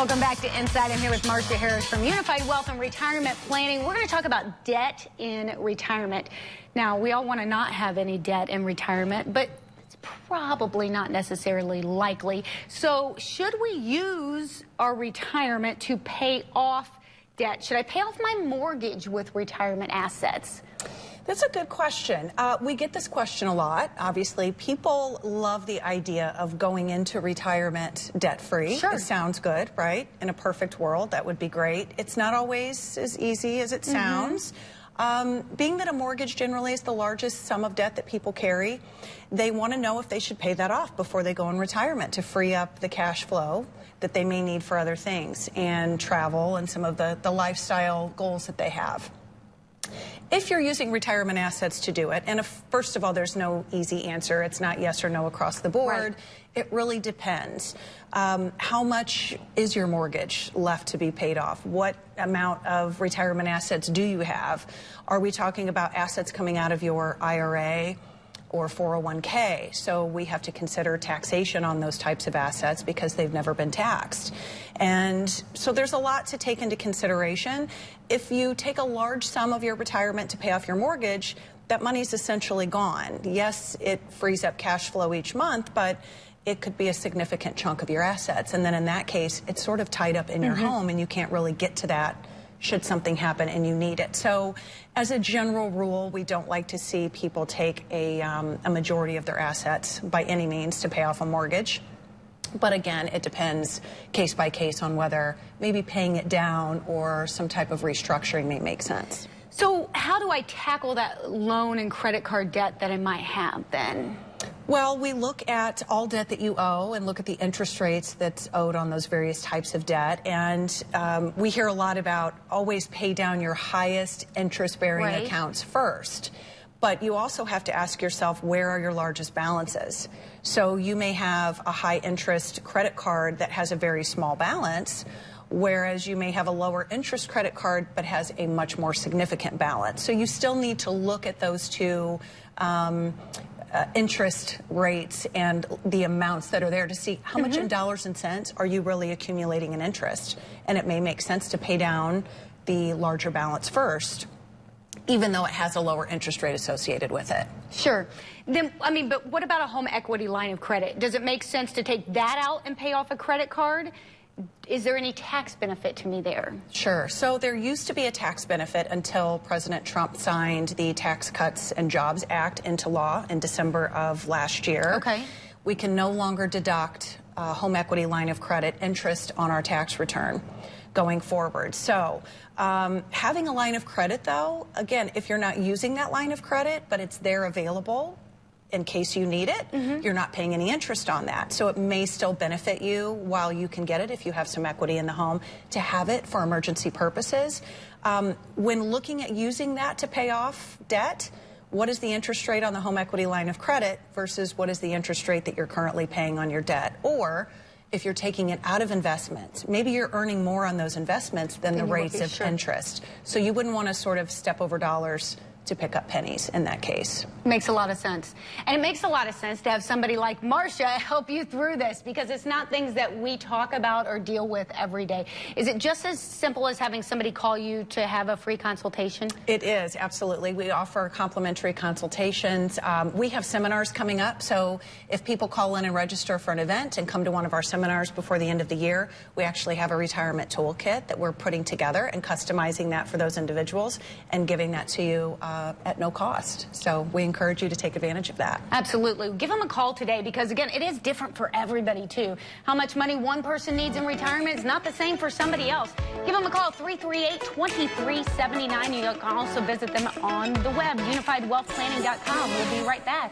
Welcome back to Inside. I'm here with Marsha Harris from Unified Wealth and Retirement Planning. We're going to talk about debt in retirement. Now, we all want to not have any debt in retirement, but it's probably not necessarily likely. So should we use our retirement to pay off debt? Should I pay off my mortgage with retirement assets? That's a good question. We get this question a lot. Obviously, people love the idea of going into retirement debt-free. Sure. It sounds good, right? In a perfect world, that would be great. It's not always as easy as it sounds. Being that a mortgage generally is the largest sum of debt that people carry, they want to know if they should pay that off before they go in retirement to free up the cash flow that they may need for other things and travel and some of the lifestyle goals that they have. If you're using retirement assets to do it, and first of all, there's no easy answer. It's not yes or no across the board. Right. It really depends. How much is your mortgage left to be paid off? What amount of retirement assets do you have? Are we talking about assets coming out of your IRA or 401k? So we have to consider taxation on those types of assets because they've never been taxed. And so there's a lot to take into consideration. If you take a large sum of your retirement to pay off your mortgage, that money's essentially gone. Yes, it frees up cash flow each month, but it could be a significant chunk of your assets. And then in that case, it's sort of tied up in your home and you can't really get to that should something happen and you need it. So as a general rule, we don't like to see people take a majority of their assets by any means to pay off a mortgage. But again, it depends case by case on whether maybe paying it down or some type of restructuring may make sense. So how do I tackle that loan and credit card debt that I might have then? Well, we look at all debt that you owe and look at the interest rates that's owed on those various types of debt. And we hear a lot about always pay down your highest interest-bearing accounts first. But you also have to ask yourself, where are your largest balances? So you may have a high-interest credit card that has a very small balance, whereas you may have a lower interest credit card but has a much more significant balance. So you still need to look at those two interest rates and the amounts that are there to see how much in dollars and cents are you really accumulating in interest. And it may make sense to pay down the larger balance first, even though it has a lower interest rate associated with it. Sure. Then, I mean, but what about a home equity line of credit? Does it make sense to take that out and pay off a credit card? Is there any tax benefit to me there? Sure. So there used to be a tax benefit until President Trump signed the Tax Cuts and Jobs Act into law in December of last year. Okay. We can no longer deduct a home equity line of credit interest on our tax return going forward. So having a line of credit, though, again, if you're not using that line of credit, but it's there available in case you need it, you're not paying any interest on that. So it may still benefit you while you can get it if you have some equity in the home to have it for emergency purposes. When looking at using that to pay off debt, what is the interest rate on the home equity line of credit versus what is the interest rate that you're currently paying on your debt? Or if you're taking it out of investments, maybe you're earning more on those investments than the rates of interest. So you wouldn't want to sort of step over dollars to pick up pennies in that case. Makes a lot of sense. And it makes a lot of sense to have somebody like Marsha help you through this because it's not things that we talk about or deal with every day. Is it just as simple as having somebody call you to have a free consultation? It is, absolutely. We offer complimentary consultations. We have seminars coming up, so if people call in and register for an event and come to one of our seminars before the end of the year, we actually have a retirement toolkit that we're putting together and customizing that for those individuals and giving that to you at no cost. So we encourage you to take advantage of that. Absolutely. Give them a call today because, again, it is different for everybody, too. How much money one person needs in retirement is not the same for somebody else. Give them a call, 338-2379. You can also visit them on the web, unifiedwealthplanning.com. We'll be right back.